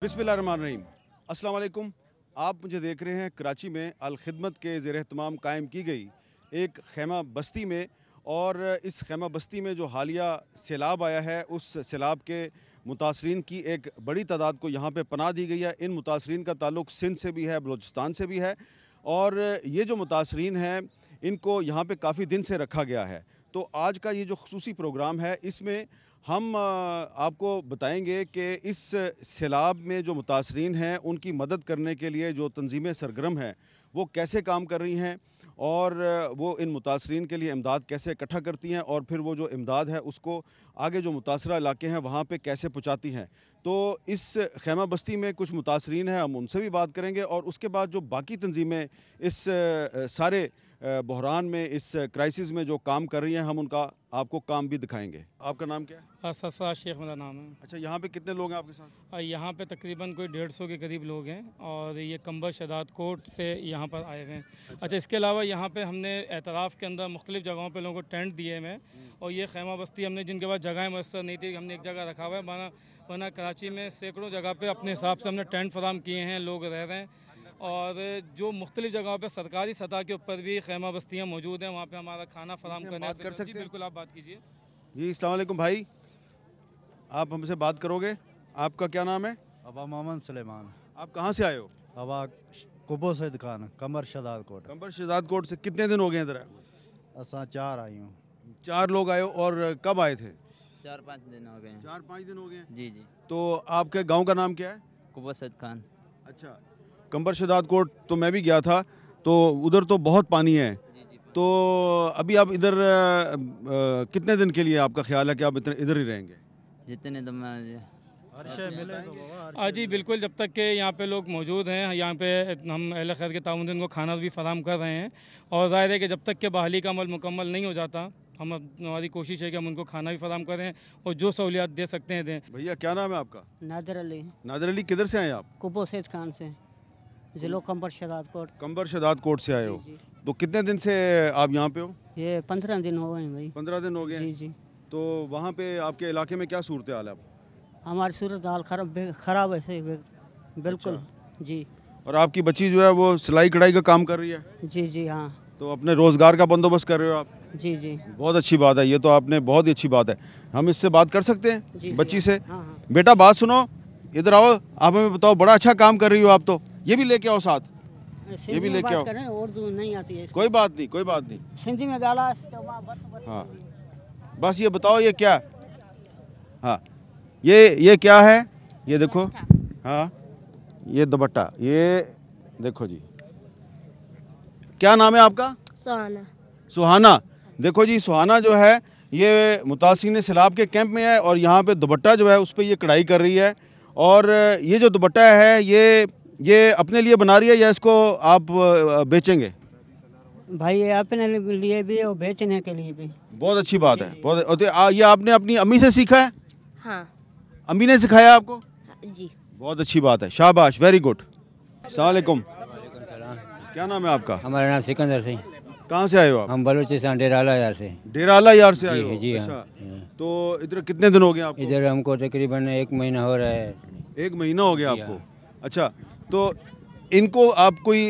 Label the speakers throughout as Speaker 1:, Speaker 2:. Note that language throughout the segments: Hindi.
Speaker 1: बिस्मिल्लाहिर्रहमानिर्रहीम। अस्सलाम वालेकुम। आप मुझे देख रहे हैं कराची में अल खिदमत के ज़ेर एहतमाम कायम की गई एक खैमा बस्ती में, और इस खैमा बस्ती में जो हालिया सैलाब आया है उस सैलाब के मुतासरीन की एक बड़ी तादाद को यहाँ पे पनाह दी गई है। इन मुतासरीन का ताल्लुक़ सिंध से भी है, बलूचिस्तान से भी है, और ये जो मुतासरीन हैं इनको यहाँ पे काफ़ी दिन से रखा गया है। तो आज का ये जो ख़ुसूसी प्रोग्राम है इसमें हम आपको बताएंगे कि इस सैलाब में जो मुतासरीन हैं उनकी मदद करने के लिए जो तंजीमें सरगर्म हैं वो कैसे काम कर रही हैं, और वो इन मुतासरीन के लिए इमदाद कैसे इकट्ठा करती हैं, और फिर वो जो इमदाद है उसको आगे जो मुतासरा इलाके हैं वहाँ पे कैसे पहुँचाती हैं। तो इस खैमा बस्ती में कुछ मुतासरीन हैं, हम उनसे भी बात करेंगे, और उसके बाद जो बाकी तंजीमें इस सारे बहरान में, इस क्राइसिस में जो काम कर रही हैं, हम उनका आपको काम भी दिखाएंगे। आपका नाम क्या है?
Speaker 2: ससा शेख मेरा नाम है।
Speaker 1: अच्छा, यहाँ पे कितने लोग हैं आपके साथ?
Speaker 2: यहाँ पे तकरीबन कोई 150 के करीब लोग हैं, और ये कंबर शदाद कोट से यहाँ पर आए हुए हैं। अच्छा, इसके अलावा यहाँ पे हमने एतराफ़ के अंदर मुख्तलिफ़ जगहों पे लोगों को टेंट दिए हुए हैं, और ये खैमा बस्ती हमने जिनके पास जगह मैसर नहीं थी, हमने एक जगह रखा हुआ है। वरना कराची में सैकड़ों जगह पर अपने हिसाब से हमने टेंट फराम किए हैं, लोग रह रहे हैं। और जो मुख्तलिफ़ जगहों पे सरकारी सतह के ऊपर भी खैमा बस्तियाँ मौजूद हैं, वहाँ पे हमारा खाना फराम करने
Speaker 1: कर सकते हैं?
Speaker 2: बिल्कुल, आप बात कीजिए।
Speaker 1: जी, अस्सलाम वालेकुम भाई, आप हमसे बात करोगे? आपका क्या नाम है?
Speaker 3: अबा मोहम्मद सुलेमान।
Speaker 1: आप कहाँ से आए हो?
Speaker 3: अबा कुबो से दुकान कमर शदाद कोट।
Speaker 1: कंबर शहजाद कोट से। कितने दिन हो गए इधर?
Speaker 3: असा 4 आई हूँ।
Speaker 1: 4 लोग आए हो, और कब आए थे?
Speaker 4: 4-5 दिन हो गए हैं।
Speaker 1: 4-5 दिन हो गए।
Speaker 4: जी जी।
Speaker 1: तो आपके गाँव का नाम क्या है?
Speaker 4: कुबसत खान।
Speaker 1: अच्छा, कंबर शहजाद कोट तो मैं भी गया था, तो उधर तो बहुत पानी है।
Speaker 4: जी जी।
Speaker 1: तो अभी आप इधर कितने दिन के लिए आपका ख्याल है कि आप इधर ही रहेंगे?
Speaker 4: जितने दम
Speaker 3: हर शय मिले तो बाबा,
Speaker 2: जी बिल्कुल, जब तक कि यहाँ पे लोग मौजूद हैं, यहाँ पे हम अहले खैर के ताउन से उनको खाना भी फराहम कर रहे हैं, और ज़ाहिर है कि जब तक कि बहाली का अमल मुकम्मल नहीं हो जाता, हमारी कोशिश है कि हम उनको खाना भी फराहम करें और जो सहूलियात दे सकते हैं दें।
Speaker 1: भैया, क्या नाम है आपका?
Speaker 5: नादर अली,
Speaker 1: नादर अली, किधर से आए आप?
Speaker 5: कुबो सैद खान से, ज़िलो कंबर शदाद कोट।
Speaker 1: कंबर शहजाद कोट से आए हो।
Speaker 5: जी।
Speaker 1: तो कितने दिन से आप यहाँ पे हो?
Speaker 5: ये 15 दिन हो गए हैं भाई।
Speaker 1: 15 दिन हो गए।
Speaker 5: जी जी।
Speaker 1: तो वहाँ पे आपके इलाके में क्या सूरत हाल है अब?
Speaker 5: हमारी सूरत हाल ख़राब है से बिल्कुल। जी।
Speaker 1: और आपकी बच्ची जो है वो सिलाई कढ़ाई का काम कर रही है,
Speaker 5: जी जी हाँ।
Speaker 1: तो अपने रोज़गार का बंदोबस्त कर रहे हो आप?
Speaker 5: जी जी।
Speaker 1: बहुत अच्छी बात है, ये तो आपने बहुत ही अच्छी बात है। हम इससे बात कर सकते हैं
Speaker 5: जी,
Speaker 1: बच्ची से?
Speaker 5: हाँ हाँ।
Speaker 1: बेटा, बात सुनो, इधर आओ, आप हमें बताओ, बड़ा अच्छा काम कर रही हो आप तो। ये भी लेके आओ साथ।
Speaker 5: सिंधी
Speaker 1: भी
Speaker 5: में
Speaker 1: लेके आओ।
Speaker 5: बात करें, उर्दू नहीं आती है।
Speaker 1: कोई बात नहीं, कोई बात नहीं।
Speaker 5: सिंधी में गाला।
Speaker 1: हाँ, बस ये बताओ, ये क्या? हाँ, ये क्या है? ये देखो। हाँ, ये दुपट्टा, ये देखो जी। क्या नाम है आपका?
Speaker 6: सुहाना।
Speaker 1: सुहाना। देखो जी, सुहाना जो है ये मुतासिरीन सैलाब के कैंप में है, और यहाँ पे दुपट्टा जो है उस पर ये कढ़ाई कर रही है। और ये जो दुपट्टा है ये अपने लिए बना रही है या इसको आप बेचेंगे?
Speaker 5: भाई ये अपने लिए भी और बेचने के लिए भी।
Speaker 1: बहुत अच्छी बात है, बहुत। ये आपने अपनी अम्मी से सीखा है?
Speaker 6: हाँ
Speaker 1: अम्मी ने सिखाया आपको?
Speaker 6: जी।
Speaker 1: बहुत अच्छी बात है, शाबाश, वेरी गुड। अस्सलाम वालेकुम। क्या नाम है आपका?
Speaker 7: हमारा नाम सिकंदर सिंह।
Speaker 1: कहाँ से आए हो आप?
Speaker 7: हम बलूचिस्तान डेराला यार से।
Speaker 1: डेराला यार से आए
Speaker 7: जी,
Speaker 1: हो?
Speaker 7: जी, हाँ।
Speaker 1: अच्छा, तो इधर कितने दिन हो गए आपको?
Speaker 7: इधर हमको तकरीबन 1 महीना हो रहा है।
Speaker 1: 1 महीना हो गया
Speaker 7: जी,
Speaker 1: आपको?
Speaker 7: हाँ।
Speaker 1: अच्छा, तो इनको आप कोई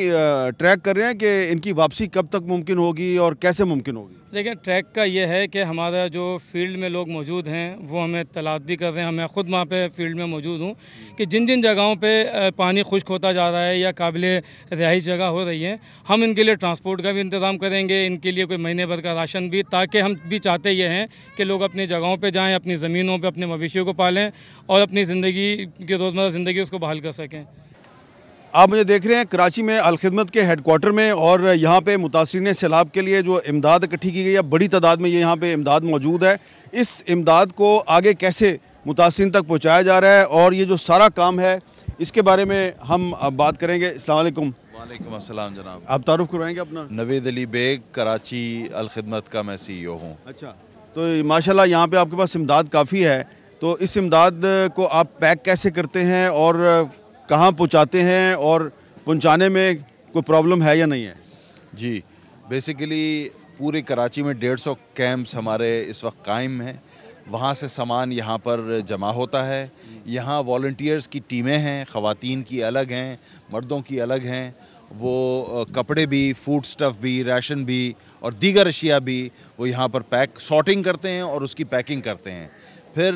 Speaker 1: ट्रैक कर रहे हैं कि इनकी वापसी कब तक मुमकिन होगी और कैसे मुमकिन होगी?
Speaker 2: देखिए, ट्रैक का ये है कि हमारा जो फील्ड में लोग मौजूद हैं वो हमें तलाश भी कर रहे हैं। मैं ख़ुद वहाँ पे फील्ड में मौजूद हूँ कि जिन जिन जगहों पे पानी खुश्क होता जा रहा है या काबिल रिहाइश जगह हो रही है, हम इनके लिए ट्रांसपोर्ट का भी इंतज़ाम करेंगे, इनके लिए कोई महीने भर का राशन भी, ताकि हम भी चाहते ये हैं कि लोग अपनी जगहों पर जाएँ, अपनी ज़मीनों पर अपने मवेशियों को पालें और अपनी ज़िंदगी की रोज़मर्रा ज़िंदगी उसको बहाल कर सकें।
Speaker 1: आप मुझे देख रहे हैं कराची में अल खिदमत के हेडक्वार्टर में, और यहाँ पे मुतासरीन सैलाब के लिए जो इमदाद इकट्ठी की गई है, बड़ी तादाद में ये यहाँ पे इमदाद मौजूद है। इस इमदाद को आगे कैसे मुतासरीन तक पहुँचाया जा रहा है और ये जो सारा काम है इसके बारे में हम अब बात करेंगे। अस्सलाम वालेकुम।
Speaker 8: वालेकुम अस्सलाम जनाब।
Speaker 1: आप तारुफ करवाएंगे अपना?
Speaker 8: नवीद अली बेग, कराची अल खिदमत का मैं CEO हूँ।
Speaker 1: अच्छा, तो माशाल्लाह यहाँ पे आपके पास इमदाद काफ़ी है, तो इस इमदाद को आप पैक कैसे करते हैं और कहाँ पहुँचाते हैं, और पहुँचाने में कोई प्रॉब्लम है या नहीं है?
Speaker 8: जी, बेसिकली पूरे कराची में 150 कैंप्स हमारे इस वक्त कायम हैं, वहाँ से सामान यहाँ पर जमा होता है। यहाँ वॉलंटियर्स की टीमें हैं, ख़वातीन की अलग हैं, मर्दों की अलग हैं। वो कपड़े भी, फूड स्टफ़ भी, राशन भी और दीगर अशिया भी वो यहाँ पर सॉर्टिंग करते हैं और उसकी पैकिंग करते हैं। फिर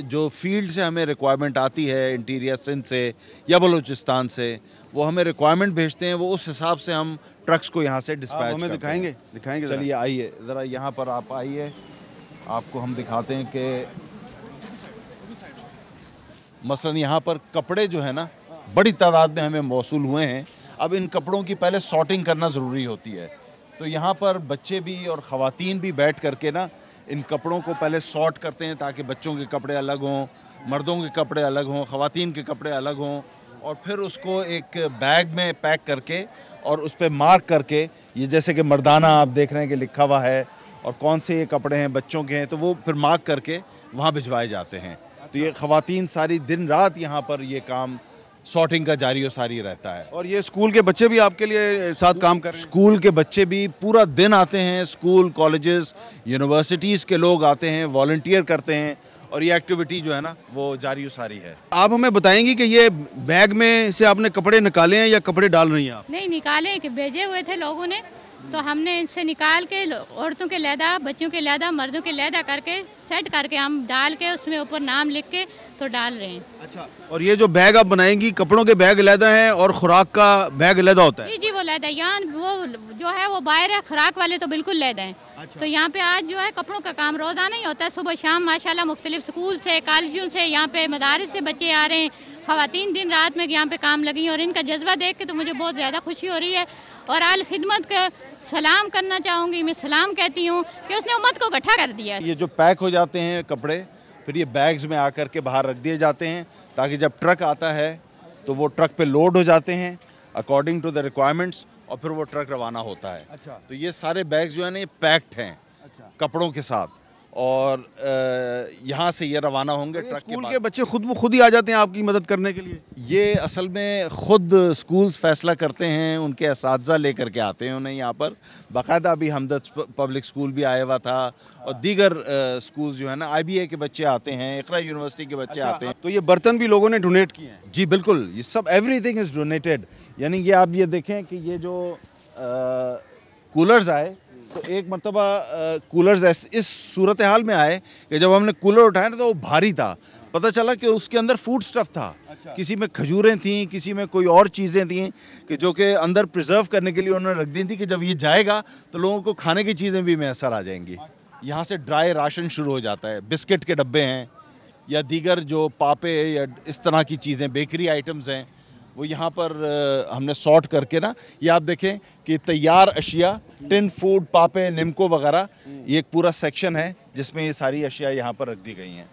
Speaker 8: जो फील्ड से हमें रिक्वायरमेंट आती है, इंटीरियर सिंध से या बलूचिस्तान से, वो हमें रिक्वायरमेंट भेजते हैं, वो उस हिसाब से हम ट्रक्स को यहाँ से डिस्पैच
Speaker 1: हमें दिखाएंगे
Speaker 8: चलिए आइए ज़रा यहाँ पर आप आइए, आपको हम दिखाते हैं कि मसलन यहाँ पर कपड़े जो है ना बड़ी तादाद में हमें मौसूल हुए हैं। अब इन कपड़ों की पहले सॉर्टिंग करना ज़रूरी होती है, तो यहाँ पर बच्चे भी और ख़वातीन भी बैठ करके ना इन कपड़ों को पहले सॉर्ट करते हैं ताकि बच्चों के कपड़े अलग हों, मर्दों के कपड़े अलग हों, ख़वातीन के कपड़े अलग हों, और फिर उसको एक बैग में पैक करके और उस पर मार्क करके, ये जैसे कि मर्दाना आप देख रहे हैं कि लिखा हुआ है और कौन से ये कपड़े हैं बच्चों के हैं, तो वो फिर मार्क करके वहाँ भिजवाए जाते हैं। तो ये ख़वातीन सारी दिन रात यहाँ पर ये काम सॉर्टिंग का जारी और सारी रहता है।
Speaker 1: और ये स्कूल के बच्चे भी आपके लिए साथ काम कर रहे हैं?
Speaker 8: स्कूल के बच्चे भी पूरा दिन आते हैं, स्कूल, कॉलेजेस, यूनिवर्सिटीज़ के लोग आते हैं, वॉलंटियर करते हैं और ये एक्टिविटी जो है ना वो जारी और सारी है।
Speaker 1: आप हमें बताएंगी कि ये बैग में से आपने कपड़े निकाले हैं या कपड़े डाल रही हैं आप?
Speaker 6: नहीं निकाले, कि भेजे हुए थे लोगों ने, तो हमने इनसे निकाल के औरतों के लहदा, बच्चों के लहदा, मर्दों के लहदा करके सेट करके हम डाल के उसमें ऊपर नाम लिख के तो डाल रहे हैं।
Speaker 1: अच्छा, और ये जो बैग आप बनाएंगी, कपड़ों के बैग अलहदा हैं और खुराक का बैग अलहदा होता है?
Speaker 6: जी जी, वो लहदा यहाँ वो जो है वो बाहर है, खुराक वाले तो बिल्कुल लहदा हैं। अच्छा। तो यहाँ पे आज जो है कपड़ों का काम रोज़ाना ही होता है, सुबह शाम माशाल्लाह मुख्तलिफ स्कूल से, कॉलेजों से, यहाँ पे मदारिस से बच्चे आ रहे हैं, ख़वातीन दिन रात में यहाँ पे काम लगी हैं और इनका जज्बा देख के तो मुझे बहुत ज़्यादा खुशी हो रही है। और आल खिदमत का सलाम करना चाहूँगी, मैं सलाम कहती हूँ कि उसने उम्मत को इकट्ठा कर दिया।
Speaker 8: ये जो पैक हो जाते हैं कपड़े, फिर ये बैग्स में आकर के बाहर रख दिए जाते हैं ताकि जब ट्रक आता है तो वो ट्रक पे लोड हो जाते हैं अकॉर्डिंग टू द रिक्वायरमेंट्स और फिर वो ट्रक रवाना होता है।
Speaker 1: अच्छा।
Speaker 8: तो ये सारे बैग्स जो है ना ये पैक्ड हैं। अच्छा। कपड़ों के साथ, और यहाँ से ये रवाना होंगे ट्रक के
Speaker 1: स्कूल
Speaker 8: बाद।
Speaker 1: के बच्चे खुद ही आ जाते हैं आपकी मदद करने के लिए?
Speaker 8: ये असल में ख़ुद स्कूल्स फ़ैसला करते हैं, उनके असातिज़ा लेकर के आते हैं उन्हें यहाँ पर। बाकायदा अभी हमदर्द पब्लिक स्कूल भी आया हुआ था और दीगर स्कूल्स जो है ना IBA के बच्चे आते हैं, इक़रा यूनिवर्सिटी के बच्चे आते हैं।
Speaker 1: तो ये बर्तन भी लोगों ने डोनेट किए हैं?
Speaker 8: जी बिल्कुल, ये सब एवरीथिंग इज़ डोनेटेड। यानी ये आप ये देखें कि ये जो कूलर्स आए, तो एक मरतबा कूलर्स इस सूरत हाल में आए कि जब हमने कूलर उठाया तो वो भारी था, पता चला कि उसके अंदर फूड स्टफ़ था। अच्छा। किसी में खजूरें थीं, किसी में कोई और चीज़ें थीं कि जो कि अंदर प्रिजर्व करने के लिए उन्होंने रख दी थी कि जब ये जाएगा तो लोगों को खाने की चीज़ें भी मैसर आ जाएंगी। यहाँ से ड्राई राशन शुरू हो जाता है, बिस्किट के डब्बे हैं या दीगर जो पापे या इस तरह की चीज़ें, बेकरी आइटम्स हैं, वो यहाँ पर हमने सॉर्ट करके ना, ये आप देखें कि तैयार अशिया, टिन फूड, पापे, निमको वगैरह, ये एक पूरा सेक्शन है जिसमें ये सारी अशिया यहाँ पर रख दी गई हैं।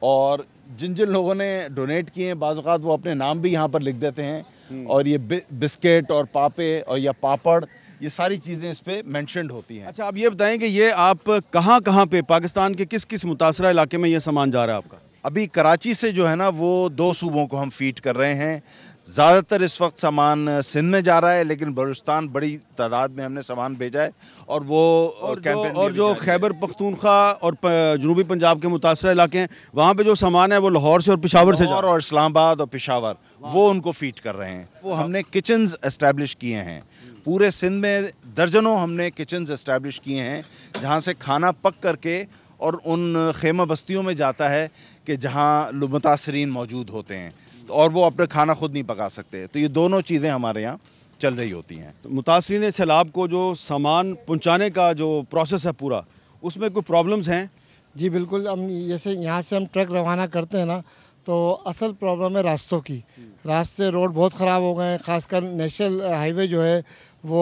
Speaker 8: और जिन जिन लोगों ने डोनेट किए हैं बाज़ औक़ात वो अपने नाम भी यहाँ पर लिख देते हैं, और ये बिस्किट और पापे और या पापड़, ये सारी चीज़ें इस पर मैंशनड होती हैं।
Speaker 1: अच्छा, आप ये बताएं कि ये आप कहाँ पे पाकिस्तान के किस किस मुतासरा इलाके में ये सामान जा रहा है आपका?
Speaker 8: अभी कराची से जो है ना वो 2 सूबों को हम फीड कर रहे हैं। ज़्यादातर इस वक्त सामान सिंध में जा रहा है, लेकिन बलूचिस्तान बड़ी तादाद में हमने सामान भेजा है और वो
Speaker 1: और जो खैबर पख्तूनख्वा और जनूबी पंजाब के मुतासरा इलाके हैं वहाँ पे जो सामान है वो लाहौर से और पेशावर से
Speaker 8: और इस्लामाबाद और पेशावर, वो उनको फीड कर रहे हैं। वो हमने किचन्स एस्टैब्लिश किए हैं पूरे सिंध में, दर्जनों हमने किचन्स एस्टैब्लिश किए हैं जहाँ से खाना पक करके और उन खेमा बस्तियों में जाता है कि जहाँ मुतासरीन मौजूद होते हैं और वो अपना खाना खुद नहीं पका सकते। तो ये दोनों चीज़ें हमारे यहाँ चल रही होती हैं।
Speaker 1: तो मुतासरीन सैलाब को जो सामान पहुँचाने का जो प्रोसेस है पूरा, उसमें कोई प्रॉब्लम्स हैं?
Speaker 9: जी बिल्कुल, हम जैसे यहाँ से हम ट्रक रवाना करते हैं ना, तो असल प्रॉब्लम है रास्तों की। रास्ते रोड बहुत ख़राब हो गए हैं, ख़ासकर नेशनल हाईवे जो है वो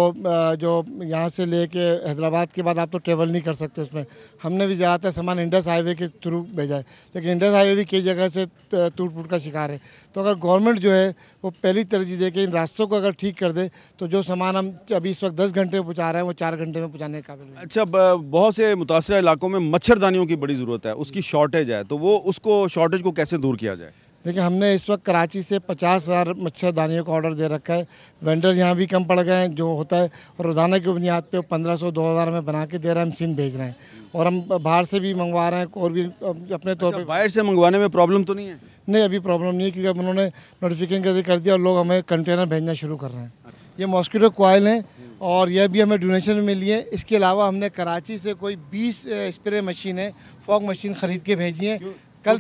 Speaker 9: जो यहाँ से लेके हैदराबाद के बाद आप तो ट्रेवल नहीं कर सकते उसमें। हमने भी ज़्यादातर सामान इंडस हाईवे के थ्रू भेजा है, लेकिन इंडस हाईवे भी कई जगह से टूट फूट का शिकार है। तो अगर गवर्नमेंट जो है वो पहली तरजीह दे के इन रास्तों को अगर ठीक कर दे तो जो सामान हम अभी इस वक्त 10 घंटे में पहुँचा रहे हैं वो 4 घंटे में पहुँचाने के काबिल है।
Speaker 1: अच्छा, बहुत से मुतासरा इलाकों में मच्छरदानियों की बड़ी ज़रूरत है, उसकी शॉर्टेज है, तो वो उसको शॉर्टेज को कैसे दूर किया जाए?
Speaker 9: लेकिन हमने इस वक्त कराची से 50,000 मच्छरदानियों का ऑर्डर दे रखा है। वेंडर यहाँ भी कम पड़ गए हैं, जो होता है और रोज़ाना की बुनियाद पे 1500-2000 में बना के दे रहे हैं, हम सिंध भेज रहे हैं और हम बाहर से भी मंगवा रहे हैं और भी अपने तौर पे।
Speaker 1: बाहर से मंगवाने में प्रॉब्लम तो नहीं है?
Speaker 9: नहीं, अभी प्रॉब्लम नहीं है, क्योंकि अब उन्होंने नोटिफिकेशन कर दिया और लोग हमें कंटेनर भेजना शुरू कर रहे हैं। ये मॉस्किटो कॉइल हैं और यह भी हमें डोनेशन में मिली है। इसके अलावा हमने कराची से कोई 20 स्प्रे मशीनें, फॉग मशीन खरीद के भेजी हैं। कल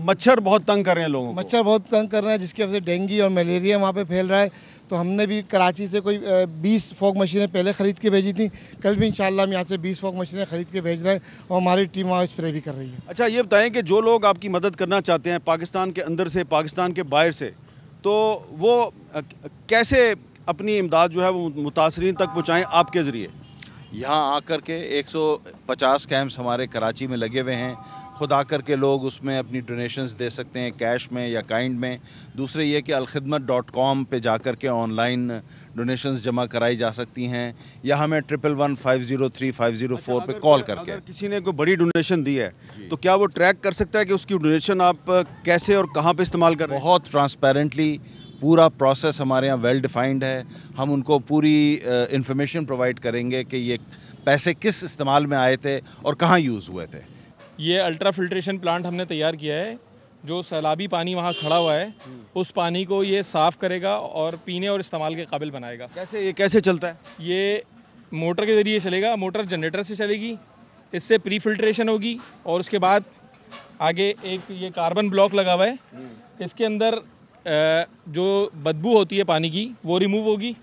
Speaker 1: मच्छर बहुत तंग कर रहे हैं लोगों को।
Speaker 9: मच्छर बहुत तंग कर रहे हैं, जिसकी वजह से डेंगू और मलेरिया वहाँ पे फैल रहा है। तो हमने भी कराची से कोई 20 फॉग मशीनें पहले ख़रीद के भेजी थी। कल भी इंशाल्लाह हम यहाँ से 20 फॉग मशीनें ख़रीद के भेज रहे हैं और हमारी टीम वहाँ स्प्रे भी कर रही है।
Speaker 1: अच्छा, ये बताएं कि जो लोग आपकी मदद करना चाहते हैं पाकिस्तान के अंदर से, पाकिस्तान के बाहर से, तो वो कैसे अपनी इमदाद जो है वो मुतासरीन तक पहुँचाएँ आपके ज़रिए?
Speaker 8: यहाँ आकर के 150 कैंप्स हमारे कराची में लगे हुए हैं। खुद आकर के लोग उसमें अपनी डोनेशंस दे सकते हैं, कैश में या काइंड में। दूसरे ये कि alkhidmat.com पे जाकर के ऑनलाइन डोनेशंस जमा कराई जा सकती हैं, या हमें 111503-504 पे कॉल करके।
Speaker 1: अगर किसी ने कोई बड़ी डोनेशन दी है तो क्या वो ट्रैक कर सकता है कि उसकी डोनेशन आप कैसे और कहाँ पे इस्तेमाल कर रहे हैं?
Speaker 8: बहुत ट्रांसपेरेंटली पूरा प्रोसेस हमारे यहाँ वेल डिफाइंड है। हम उनको पूरी इंफॉर्मेशन प्रोवाइड करेंगे कि ये पैसे किस इस्तेमाल में आए थे और कहाँ यूज़ हुए थे।
Speaker 10: ये अल्ट्रा फिल्ट्रेशन प्लांट हमने तैयार किया है। जो सैलाबी पानी वहाँ खड़ा हुआ है, उस पानी को ये साफ़ करेगा और पीने और इस्तेमाल के काबिल बनाएगा।
Speaker 1: कैसे, ये कैसे चलता है?
Speaker 10: ये मोटर के ज़रिए चलेगा। मोटर जनरेटर से चलेगी, इससे प्री फिल्ट्रेशन होगी और उसके बाद आगे एक ये कार्बन ब्लॉक लगा हुआ है। इसके अंदर जो बदबू होती है पानी की वो रिमूव होगी।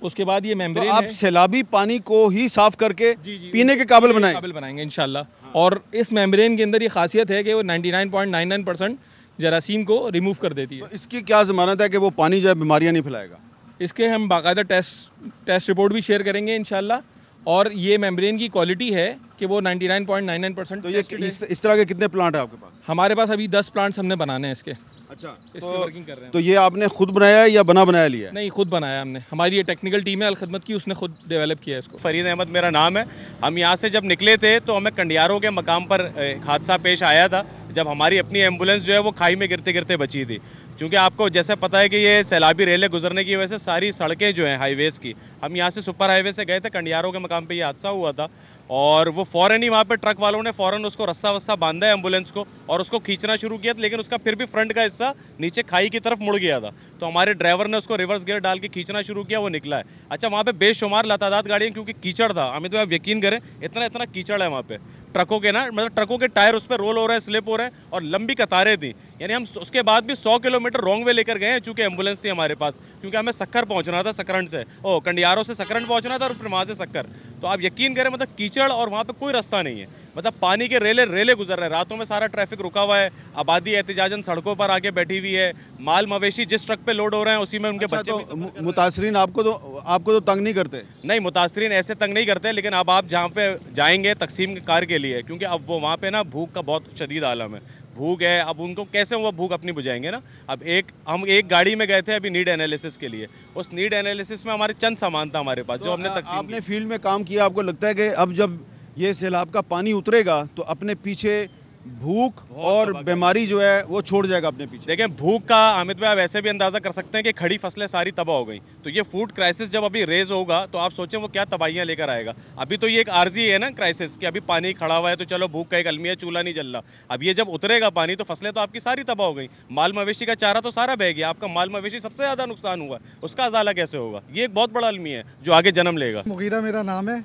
Speaker 10: उसके बाद ये मेम्ब्रेन
Speaker 1: तो आप सैलाबी पानी को ही साफ करके पीने के काबिल
Speaker 10: बनाएंगे इंशाल्लाह। और इस मेम्ब्रेन के अंदर ये खासियत है कि वो 99.99% जरासीम को रिमूव कर देती है।
Speaker 1: तो इसकी क्या ज़मानत है कि वो पानी जो है बीमारियाँ नहीं फैलाएगा?
Speaker 10: इसके हम बाकायदा टेस्ट रिपोर्ट भी शेयर करेंगे इंशाल्लाह। और ये मेम्ब्रेन की क्वालिटी है कि वो 99.99%।
Speaker 1: तो ये इस तरह के कितने प्लांट हैं आपके पास?
Speaker 10: हमारे पास अभी 10 प्लांट्स हमने बनाने हैं इसके।
Speaker 1: अच्छा,
Speaker 10: इस पे वर्किंग कर रहे हैं।
Speaker 1: तो ये आपने खुद बनाया है या बनाया लिया है?
Speaker 10: नहीं, खुद बनाया हमने। हमारी ये टेक्निकल टीम है अलखिदमत की, उसने खुद डेवलप किया है इसको।
Speaker 11: फरीद अहमद मेरा नाम है। हम यहाँ से जब निकले थे तो हमें कंडियारों के मकाम पर एक हादसा पेश आया था, जब हमारी अपनी एम्बुलेंस जो है वो खाई में गिरते गिरते बची थी। क्योंकि आपको जैसे पता है कि ये सैलाबी रेलें गुजरने की वजह से सारी सड़कें जो हैं हाईवेज़ की, हम यहाँ से सुपर हाईवे से गए थे, कंडियारों के मकाम पे ये हादसा हुआ था और वो फ़ौरन ही वहाँ पे ट्रक वालों ने फ़ौरन उसको रस्सा वस्सा बांधा है एम्बुलेंस को और उसको खींचना शुरू किया, लेकिन उसका फिर भी फ्रंट का हिस्सा नीचे खाई की तरफ मुड़ गया था। तो हमारे ड्राइवर ने उसको रिवर्स गियर डाल के खींचना शुरू किया, वो निकला है। अच्छा, वहाँ पे बेशुमार लातादाद गाड़ियाँ, क्योंकि कीचड़ था। अमित भाई आप यकीन करें, इतना कीचड़ है वहाँ पे, ट्रकों के ना, मतलब ट्रकों के टायर उस पर रोल हो रहे हैं, स्लिप हो रहे हैं और लंबी कतारें थी। यानी हम उसके बाद भी 100 किलोमीटर रॉन्ग वे लेकर गए हैं, चूँकि एम्बुलेंस थी हमारे पास, क्योंकि हमें सक्कर पहुँचना था, सकरंड से कंडियारों से सकरंड पहुँचना था और फिर वहाँ से सक्कर। तो आप यकीन करें, मतलब कीचड़ और वहाँ पर कोई रास्ता नहीं है, मतलब पानी के रेले गुजर रहे हैं। रातों में सारा ट्रैफिक रुका हुआ है, आबादी एहतिजाजन सड़कों पर आके बैठी हुई है, माल मवेशी जिस ट्रक पे लोड हो रहे हैं उसी में उनके बच्चे।
Speaker 1: तो मुतासरीन आपको तो तंग नहीं करते?
Speaker 11: नहीं, मुतासरीन ऐसे तंग नहीं करते, लेकिन अब आप जहाँ पे जाएंगे तकसीम कार के लिए, क्योंकि अब वो वहाँ पे ना भूख का बहुत शदीद आलम है, भूख है। अब उनको कैसे वो भूख अपनी बुझाएंगे ना। अब हम एक गाड़ी में गए थे अभी नीड एनालिसिस के लिए, उस नीड एनालिसिस में हमारे चंद सामान था हमारे पास, जो हमने तकसीम।
Speaker 1: आपने फील्ड में काम किया, आपको लगता है कि अब जब ये सैलाब का पानी उतरेगा तो अपने पीछे भूख और बीमारी जो है वो छोड़ जाएगा अपने पीछे?
Speaker 11: देखें, भूख का अमित भाई आप ऐसे भी अंदाज़ा कर सकते हैं कि खड़ी फसलें सारी तबाह हो गई, तो ये फूड क्राइसिस जब अभी रेज होगा तो आप सोचें वो क्या तबाहियाँ लेकर आएगा। अभी तो ये एक आर्जी है ना क्राइसिस, कि अभी पानी खड़ा हुआ है तो चलो भूख का एक अलमिया, चूल्हा नहीं जल रहा। अब ये जब उतरेगा पानी तो फसलें तो आपकी सारी तबाह हो गई, माल मवेशी का चारा तो सारा बह गया, आपका माल मवेशी सबसे ज़्यादा नुकसान हुआ, उसका अजाला कैसे होगा? ये एक बहुत बड़ा अलमिया है जो आगे जन्म लेगा।
Speaker 12: मुगीरा मेरा नाम है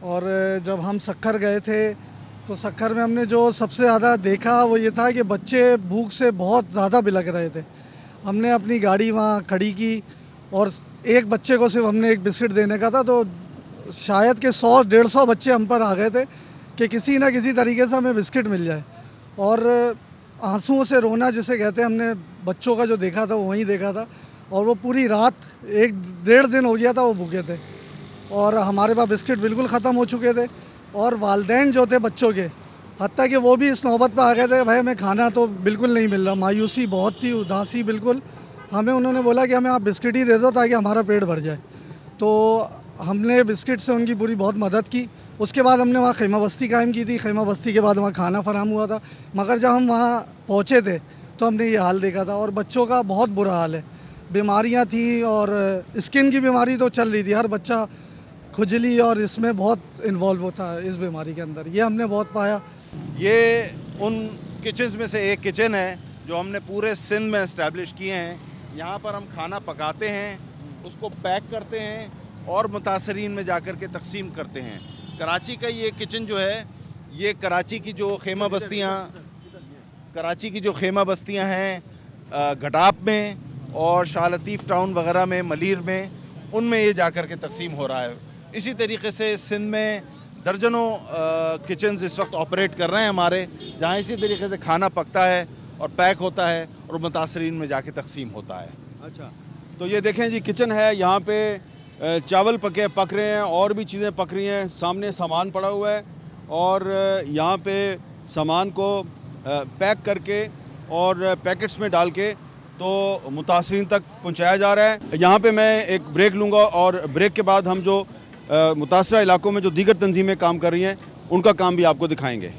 Speaker 12: और जब हम सक्कर गए थे तो सक्कर में हमने जो सबसे ज़्यादा देखा वो ये था कि बच्चे भूख से बहुत ज़्यादा बिलख रहे थे। हमने अपनी गाड़ी वहाँ खड़ी की और एक बच्चे को सिर्फ हमने एक बिस्किट देने का था, तो शायद के 100-150 बच्चे हम पर आ गए थे कि किसी न किसी तरीके से हमें बिस्किट मिल जाए। और आंसुओं से रोना जिसे कहते हैं, हमने बच्चों का जो देखा था वो वहीं देखा था। और वो पूरी रात 1-1.5 दिन हो गया था वो भूखे थे और हमारे पास बिस्किट बिल्कुल ख़त्म हो चुके थे। और वालिदैन जो थे बच्चों के, हत्ता कि वो भी इस नौबत पर आ गए थे, भाई हमें खाना तो बिल्कुल नहीं मिल रहा। मायूसी बहुत थी, उदासी बिल्कुल। हमें उन्होंने बोला कि हमें आप बिस्किट ही दे दो ताकि हमारा पेट भर जाए। तो हमने बिस्किट से उनकी पूरी बहुत मदद की। उसके बाद हमने वहाँ खैमा बस्ती कायम की थी। खैमा बस्ती के बाद वहाँ खाना फराहम हुआ था। मगर जब हम वहाँ पहुँचे थे तो हमने ये हाल देखा था। और बच्चों का बहुत बुरा हाल है, बीमारियां थी और स्किन की बीमारी तो चल रही थी, हर बच्चा खुजली और इसमें बहुत इन्वॉल्व होता है इस बीमारी के अंदर, ये हमने बहुत पाया।
Speaker 8: ये उन किचन्स में से एक किचन है जो हमने पूरे सिंध में इस्टेब्लिश किए हैं। यहाँ पर हम खाना पकाते हैं, उसको पैक करते हैं और मुतासरीन में जाकर के तकसीम करते हैं। कराची का ये किचन जो है, ये कराची की जो खेमा बस्तियाँ हैं घटाप में और शाह लतीफ़ टाउन वगैरह में, मलीर में, उनमें ये जाकर के तकसीम हो रहा है। इसी तरीके से सिंध में दर्जनों किचन्स इस वक्त ऑपरेट कर रहे हैं हमारे, जहाँ इसी तरीके से खाना पकता है और पैक होता है और मुतासरीन में जाके तकसीम होता है।
Speaker 1: अच्छा, तो ये देखें जी किचन है, यहाँ पे चावल पक रहे हैं और भी चीज़ें पक रही हैं, सामने सामान पड़ा हुआ है और यहाँ पे सामान को पैक करके और पैकेट्स में डाल के तो मुतासरीन तक पहुँचाया जा रहा है। यहाँ पे मैं एक ब्रेक लूँगा और ब्रेक के बाद हम जो मुतासरा इलाकों में जो दीगर तंजीमें काम कर रही हैं उनका काम भी आपको दिखाएंगे।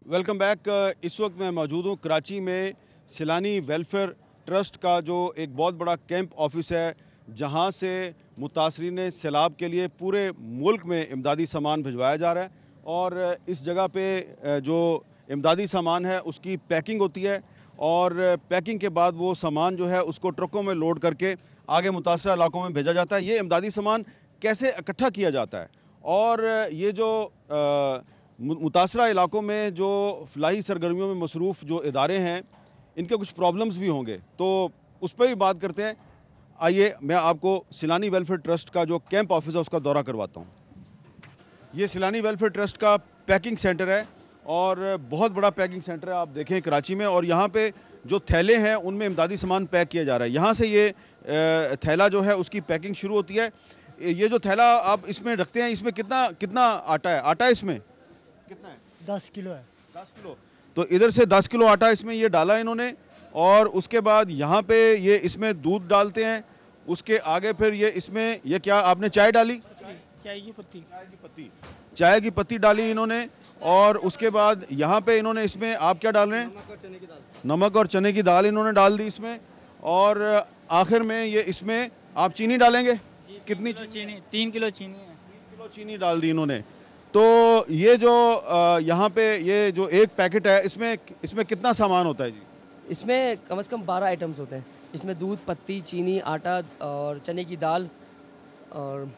Speaker 1: Welcome back. इस वक्त मैं मौजूद हूँ कराची में सैलानी वेलफेयर ट्रस्ट का जो एक बहुत बड़ा कैंप ऑफिस है, जहाँ से मुतासरीन सैलाब के लिए पूरे मुल्क में इमदादी सामान भिजवाया जा रहा है। और इस जगह पे जो इमदादी सामान है उसकी पैकिंग होती है और पैकिंग के बाद वो सामान जो है उसको ट्रकों में लोड करके आगे मुतासरा इलाकों में भेजा जाता है। ये इमदादी सामान कैसे इकट्ठा किया जाता है और ये जो मुतासरा इलाकों में जो फलाही सरगर्मियों में मसरूफ़ जो इदारे हैं, इनके कुछ प्रॉब्लम्स भी होंगे, तो उस पर भी बात करते हैं। आइए मैं आपको सैलानी वेलफेयर ट्रस्ट का जो कैंप ऑफिस है उसका दौरा करवाता हूँ। ये सैलानी वेलफेयर ट्रस्ट का पैकिंग सेंटर है और बहुत बड़ा पैकिंग सेंटर है, आप देखें कराची में। और यहाँ पे जो थैले हैं उनमें इमदादी सामान पैक किया जा रहा है। यहाँ से ये थैला जो है उसकी पैकिंग शुरू होती है। ये जो थैला आप इसमें रखते हैं, इसमें कितना आटा है? आटा इसमें कितना है?
Speaker 5: 10 किलो है।
Speaker 1: 10 किलो। तो इधर से 10 किलो आटा इसमें ये डाला इन्होंने और उसके बाद यहाँ पे ये इसमें दूध डालते हैं। उसके आगे फिर ये इसमें ये क्या आपने चाय डाली?
Speaker 2: चाय की पत्ती।
Speaker 1: चाय की पत्ती डाली इन्होंने। और उसके बाद यहाँ पे इन्होंने इसमें आप क्या डाल रहे हैं? नमक और चने की दाल इन्होंने डाल दी इसमें। और आखिर में ये इसमें आप चीनी डालेंगे? कितनी
Speaker 2: चीनी? 3 किलो चीनी है।
Speaker 1: 3 किलो चीनी डाल दी इन्होंने। तो ये जो यहाँ पे ये जो एक पैकेट है इसमें कितना सामान होता है जी?
Speaker 13: इसमें कम से कम 12 आइटम्स होते हैं। इसमें दूध, पत्ती, चीनी, आटा और चने की दाल और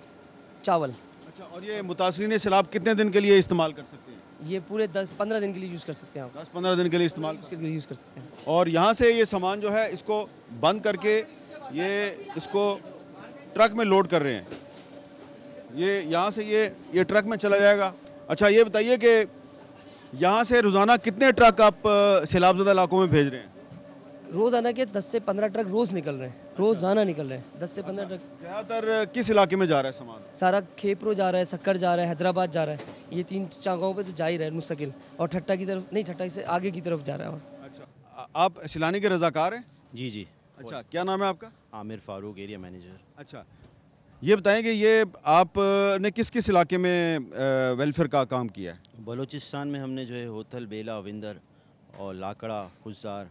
Speaker 13: चावल।
Speaker 1: अच्छा, और ये मुतासरीन सैलाब कितने दिन के लिए इस्तेमाल कर सकते हैं?
Speaker 13: ये पूरे 10-15 दिन के लिए यूज़ कर सकते हैं आप।
Speaker 1: 10-15 दिन के लिए इस्तेमाल
Speaker 13: यूज़ कर सकते हैं।
Speaker 1: और यहाँ से ये सामान जो है इसको बंद करके ये इसको ट्रक में लोड कर रहे हैं। ये यहाँ से ये ट्रक में चला जाएगा। अच्छा, ये बताइए कि यहाँ से रोज़ाना कितने ट्रक आप सैलाबज़दा इलाकों में भेज रहे हैं?
Speaker 13: रोज़ाना के 10 से 15 ट्रक रोज़ निकल रहे हैं, रोज़ाना निकल रहे हैं 10 से 15 ट्रक।
Speaker 1: ज़्यादातर किस इलाके में जा रहा है सामान?
Speaker 13: सारा खेपरो जा रहा है, सक्कर जा रहा है, हैदराबाद जा रहा है। ये 3 जगहों पे तो जा ही रहा है मुस्तकिल। और ठट्टा की तरफ नहीं, ठट्टा से आगे की तरफ जा रहा है।
Speaker 1: अच्छा, आप सैलानी के रज़ाकार हैं?
Speaker 14: जी जी।
Speaker 1: अच्छा, क्या नाम है आपका?
Speaker 14: Aamir Farooq, area manager.
Speaker 1: अच्छा, ये बताएं कि ये आपने किस किस इलाके में वेलफेयर का काम किया है?
Speaker 14: बलूचिस्तान में हमने जो है होथल, बेला, विंदर और लाकड़ा, खुजदार,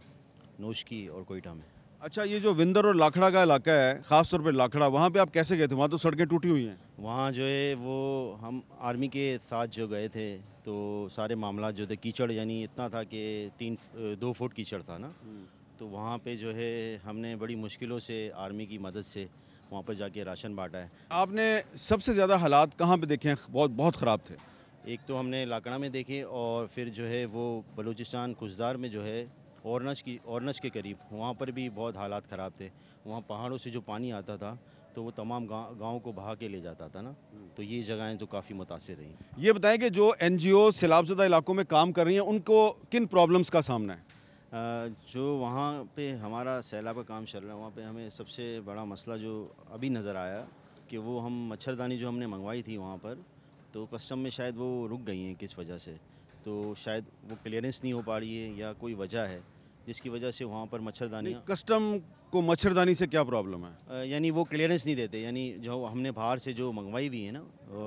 Speaker 14: नोशकी और कोयटा में।
Speaker 1: अच्छा, ये जो विंदर और लाखड़ा का इलाका है, ख़ास तौर पे लाखड़ा, वहाँ पे आप कैसे गए थे? वहाँ तो सड़कें टूटी हुई हैं।
Speaker 14: वहाँ जो है वो हम आर्मी के साथ जो गए थे तो सारे मामला जो थे, कीचड़ यानी इतना था कि 2 फुट कीचड़ था ना, तो वहाँ पे जो है हमने बड़ी मुश्किलों से आर्मी की मदद से वहाँ पर जाके राशन बांटा है।
Speaker 1: आपने सबसे ज़्यादा हालात कहाँ पे देखे हैं बहुत ख़राब थे?
Speaker 14: एक तो हमने लाकड़ा में देखे और फिर जो है वो बलूचिस्तान खुजदार में जो है औरनज के करीब, वहाँ पर भी बहुत हालात ख़राब थे। वहाँ पहाड़ों से जो पानी आता था तो वो तमाम गाँव को बहा के ले जाता था ना, तो ये जगहें तो काफ़ी मुतासिर रही।
Speaker 1: ये बताएं कि जो NGO सैलाबज़दा इलाकों में काम कर रही हैं उनको किन प्रॉब्लम्स का सामना है?
Speaker 14: जो वहाँ पे हमारा सैलाब का काम चल रहा है, वहाँ पे हमें सबसे बड़ा मसला जो अभी नज़र आया कि वो हम मच्छरदानी जो हमने मंगवाई थी वहाँ पर, तो कस्टम में शायद वो रुक गई हैं किस वजह से, तो शायद वो क्लियरेंस नहीं हो पा रही है या कोई वजह है, जिसकी वजह से वहाँ पर मच्छरदानियाँ।
Speaker 1: कस्टम को मच्छरदानी से क्या प्रॉब्लम है?
Speaker 14: यानी वो क्लियरेंस नहीं देते, यानी जो हमने बाहर से जो मंगवाई हुई है ना,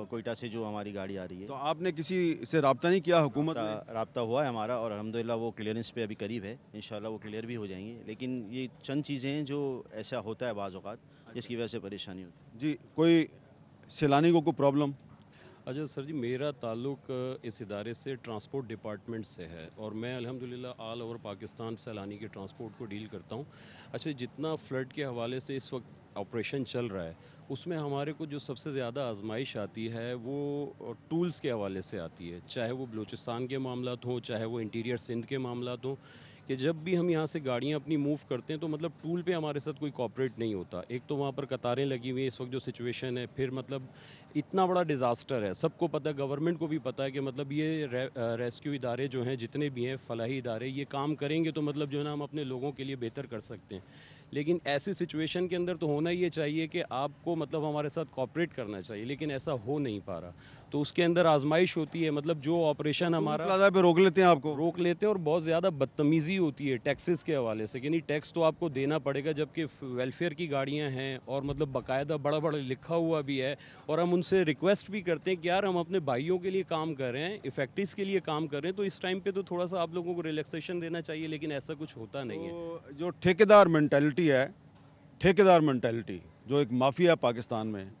Speaker 14: कोयटा से जो हमारी गाड़ी आ रही है।
Speaker 1: तो आपने किसी से रब्ता नहीं किया हुकूमत में?
Speaker 14: रब्ता हुआ है हमारा और अल्हम्दुलिल्लाह वो क्लियरेंस पे अभी करीब है, इंशाल्लाह वो क्लियर भी हो जाएंगे। लेकिन ये चंद चीज़ें हैं जो ऐसा होता है बाज़ औक़ात, जिसकी वजह से परेशानी होती है।
Speaker 1: जी, कोई सैलानी को कोई प्रॉब्लम?
Speaker 15: अच्छा सर जी, मेरा ताल्लुक़ इस इदारे से ट्रांसपोर्ट डिपार्टमेंट से है और मैं अल्हम्दुलिल्लाह ऑल ओवर पाकिस्तान सैलानी के ट्रांसपोर्ट को डील करता हूँ। अच्छा, जितना फ़्लड के हवाले से इस वक्त ऑपरेशन चल रहा है, उसमें हमारे को जो सबसे ज़्यादा आजमाइश आती है वो टूल्स के हवाले से आती है, चाहे वो बलूचिस्तान के मामलात हों, चाहे वो इंटीरियर सिंध के मामलात हों, कि जब भी हम यहाँ से गाड़ियाँ अपनी मूव करते हैं तो मतलब टूल पे हमारे साथ कोई कॉपरेट नहीं होता। एक तो वहाँ पर कतारें लगी हुई हैं इस वक्त जो सिचुएशन है, फिर मतलब इतना बड़ा डिज़ास्टर है, सबको पता है, गवर्नमेंट को भी पता है कि मतलब ये रेस्क्यू इदारे जो हैं जितने भी हैं फलाही इदारे, ये काम करेंगे तो मतलब जो है ना हम अपने लोगों के लिए बेहतर कर सकते हैं। लेकिन ऐसी सिचुएशन के अंदर तो होना ये चाहिए कि आपको मतलब हमारे साथ कॉपरेट करना चाहिए, लेकिन ऐसा हो नहीं पा रहा। तो उसके अंदर आजमाइश होती है, मतलब जो ऑपरेशन हमारा
Speaker 1: प्लाजा पे रोक लेते हैं, आपको
Speaker 15: रोक लेते हैं और बहुत ज़्यादा बदतमीज़ी होती है टैक्सेस के हवाले से, यानी टैक्स तो आपको देना पड़ेगा, जबकि वेलफेयर की गाड़ियां हैं और मतलब बाकायदा बड़ा बड़ा लिखा हुआ भी है। और हम उनसे रिक्वेस्ट भी करते हैं कि यार हम अपने भाइयों के लिए काम कर रहे हैं, इफेक्टिव्स के लिए काम कर रहे हैं, तो इस टाइम पे तो थोड़ा सा आप लोगों को रिलैक्सेशन देना चाहिए, लेकिन ऐसा कुछ होता नहीं है।
Speaker 1: जो ठेकेदार मेंटालिटी है, ठेकेदार मेंटालिटी जो एक माफिया है पाकिस्तान में,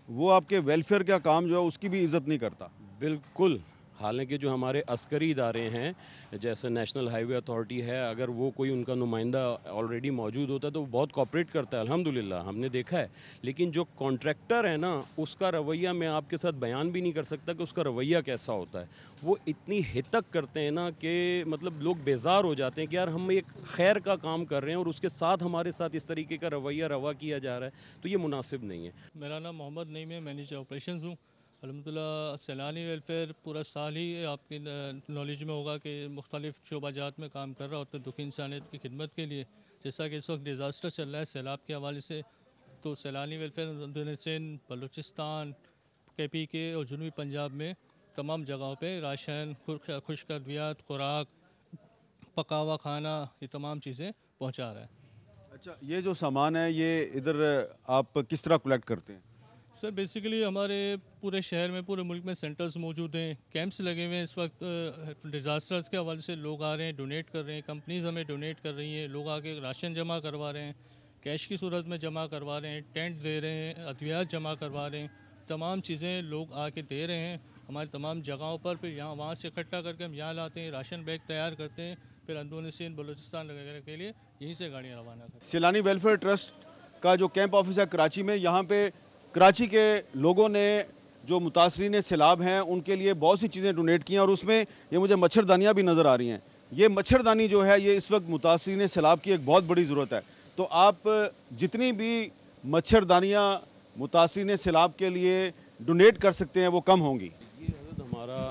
Speaker 1: वो आपके वेलफेयर का काम जो है उसकी भी इज़्ज़त नहीं करता।
Speaker 15: बिल्कुल, हालांकि जो हमारे अस्करी इदारे हैं जैसे नेशनल हाईवे अथॉरिटी है, अगर वो कोई उनका नुमाइंदा ऑलरेडी मौजूद होता है तो वो बहुत कॉपरेट करता है, अल्हम्दुलिल्लाह हमने देखा है। लेकिन जो कॉन्ट्रैक्टर है ना, उसका रवैया मैं आपके साथ बयान भी नहीं कर सकता कि उसका रवैया कैसा होता है। वो इतनी हितक करते हैं ना कि मतलब लोग बेजार हो जाते हैं कि यार हम एक खैर का काम कर रहे हैं और उसके साथ हमारे साथ इस तरीके का रवैया रवा किया जा रहा है, तो ये मुनासिब नहीं है।
Speaker 16: मेरा नाम मोहम्मद नईम है, मैनेजर ऑपरेशंस हूँ। अल्हम्दुलिल्लाह सैलानी वेलफेयर पूरा साल ही आपकी नॉलेज में होगा कि मुख्तलिफ़ शोबाजात में काम कर रहा होता है दुखी इंसानियत की खिदमत के लिए। जैसा कि इस वक्त डिज़ास्टर चल रहा है सैलाब के हवाले से, तो सैलानी वेलफेयर सिंध, बलूचिस्तान, KPK और जनूबी पंजाब में तमाम जगहों पे राशन, खुश्क अद्वियात, खुराक, पका हुआ खाना, ये तमाम चीज़ें पहुँचा रहा है।
Speaker 1: अच्छा, ये जो सामान है ये इधर आप किस तरह कलेक्ट करते हैं?
Speaker 16: सर बेसिकली हमारे पूरे शहर में, पूरे मुल्क में सेंटर्स मौजूद हैं, कैंप्स लगे हुए हैं। इस वक्त डिज़ास्टर्स के हवाले से लोग आ रहे हैं, डोनेट कर रहे हैं, कंपनीज़ हमें डोनेट कर रही हैं, लोग आके राशन जमा करवा रहे हैं, कैश की सूरत में जमा करवा रहे हैं, टेंट दे रहे हैं, अद्वियात जमा करवा रहे हैं, तमाम चीज़ें लोग आके दे रहे हैं हमारी तमाम जगहों पर। फिर यहाँ वहाँ से इकट्ठा करके हम यहाँ लाते हैं, राशन बैग तैयार करते हैं, फिर अंदरूनी सिंध, बलूचिस्तान वगैरह के लिए यहीं से गाड़ियाँ रवाना करते हैं।
Speaker 1: सैलानी वेलफेयर ट्रस्ट का जो कैंप ऑफिस है कराची में, यहाँ पे कराची के लोगों ने जो मुतासरीन सैलाब हैं उनके लिए बहुत सी चीज़ें डोनेट की हैं और उसमें ये मुझे मच्छरदानियाँ भी नज़र आ रही हैं। ये मच्छरदानी जो है ये इस वक्त मुतासरीन सैलाब की एक बहुत बड़ी ज़रूरत है। तो आप जितनी भी मच्छरदानियाँ मुतासरीन सैलाब के लिए डोनेट कर सकते हैं वो कम होंगी।
Speaker 15: ये हमारा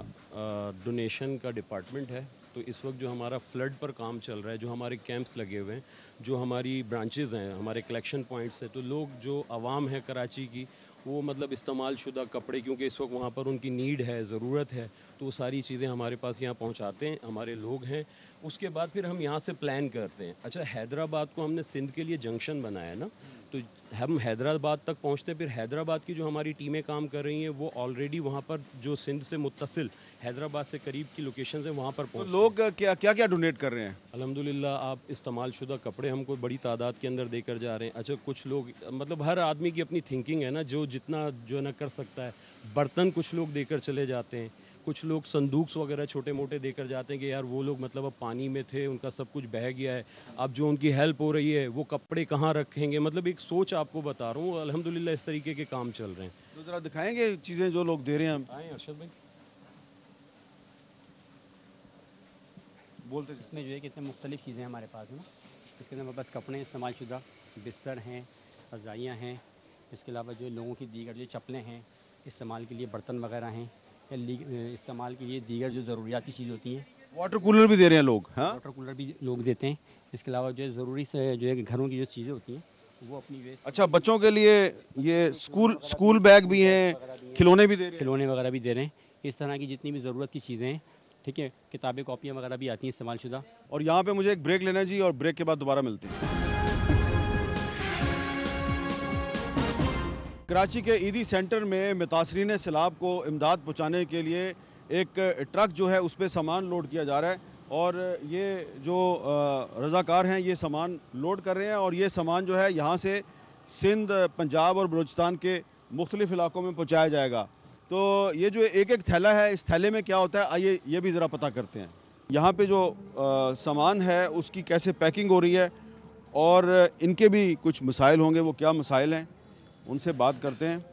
Speaker 15: डोनेशन का डिपार्टमेंट है, तो इस वक्त जो हमारा फ्लड पर काम चल रहा है, जो हमारे कैंप्स लगे हुए हैं, जो हमारी ब्रांचेज़ हैं, हमारे कलेक्शन पॉइंट्स हैं, तो लोग जो आवाम है कराची की वो मतलब इस्तेमाल शुदा कपड़े, क्योंकि इस वक्त वहाँ पर उनकी नीड है, ज़रूरत है, तो वो सारी चीज़ें हमारे पास यहाँ पहुँचाते हैं, हमारे लोग हैं। उसके बाद फिर हम यहाँ से प्लान करते हैं। अच्छा, हैदराबाद को हमने सिंध के लिए जंक्शन बनाया ना, तो हम हैदराबाद तक पहुँचते हैं। फिर हैदराबाद की जो हमारी टीमें काम कर रही हैं वो ऑलरेडी वहाँ पर जो सिंध से मुत्तसिल हैदराबाद से करीब की लोकेशन है वहाँ पर पहुँच।
Speaker 1: तो लोग क्या क्या क्या डोनेट कर रहे हैं?
Speaker 15: अल्हम्दुलिल्लाह आप इस्तेमाल शुदा कपड़े हमको बड़ी तादाद के अंदर देकर जा रहे हैं। अच्छा, कुछ लोग मतलब हर आदमी की अपनी थिंकिंग है ना, जो जितना जो है ना कर सकता है। बर्तन कुछ लोग देकर चले जाते हैं, कुछ लोग संदूक्स वगैरह छोटे मोटे देकर जाते हैं कि यार वो लोग मतलब अब पानी में थे, उनका सब कुछ बह गया है, अब जो उनकी हेल्प हो रही है वो कपड़े कहाँ रखेंगे। मतलब एक सोच आपको बता रहा हूँ, अल्हम्दुलिल्लाह इस तरीके के काम चल रहे हैं।
Speaker 1: तो ज़रा दिखाएंगे चीज़ें जो लोग दे रहे हैं?
Speaker 15: आए अरशद भाई,
Speaker 17: बोलते इसमें जो है कितने मुख्तलिफ़ चीज़ें हमारे पास है ना। इसके अंदर हमारे पास कपड़े इस्तेमाल शुदा, बिस्तर हैं, रज़ाइयाँ हैं, इसके अलावा जो लोगों की दीगर जो चप्पलें हैं इस्तेमाल के लिए, बर्तन वगैरह हैं, या इस्तेमाल के लिए दीगर जो ज़रूरियात की चीज़ होती हैं।
Speaker 1: वाटर कूलर भी दे रहे हैं लोग? हाँ,
Speaker 17: वाटर कूलर भी लोग देते हैं। इसके अलावा जो है ज़रूरी से जो है घरों की जो चीज़ें होती हैं वो अपनी वे।
Speaker 1: अच्छा, बच्चों के लिए ये स्कूल बैग भी हैं, खिलौने भी दे रहे हैं?
Speaker 17: खिलौने वगैरह भी दे रहे हैं। इस तरह की जितनी भी ज़रूरत की चीज़ें हैं ठीक है, किताबें कॉपियाँ वगैरह भी आती हैं इस्तेमाल शुदा।
Speaker 1: और यहाँ पे मुझे एक ब्रेक लेना है जी, और ब्रेक के बाद दोबारा मिलते हैं। कराची के ईदी सेंटर में मुतासरीन सैलाब को इमदाद पहुँचाने के लिए एक ट्रक जो है उस पर सामान लोड किया जा रहा है, और ये जो रज़ाकार हैं ये सामान लोड कर रहे हैं, और ये सामान जो है यहाँ से सिंध, पंजाब और बलूचिस्तान के मुख्तलिफ़ इलाकों में पहुँचाया जाएगा। तो ये जो एक एक थैला है, इस थैले में क्या होता है, आइए ये भी ज़रा पता करते हैं। यहाँ पे जो सामान है उसकी कैसे पैकिंग हो रही है, और इनके भी कुछ मसाइल होंगे, वो क्या मसाइल हैं उनसे बात करते हैं।